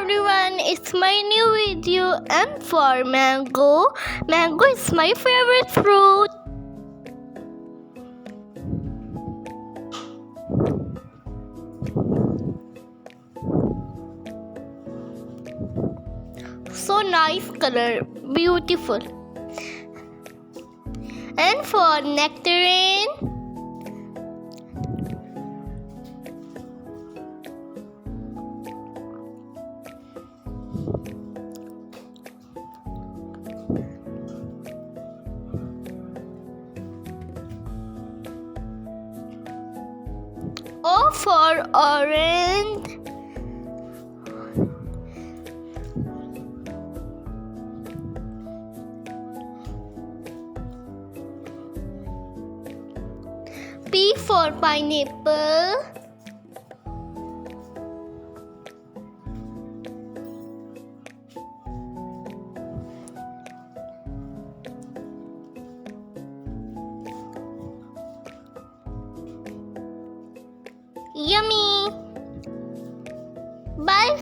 everyone, it's my new video and for mango. Mango is my favorite fruit. So nice color, beautiful. And for nectarine, O for orange, P for pineapple, yummy. Bye.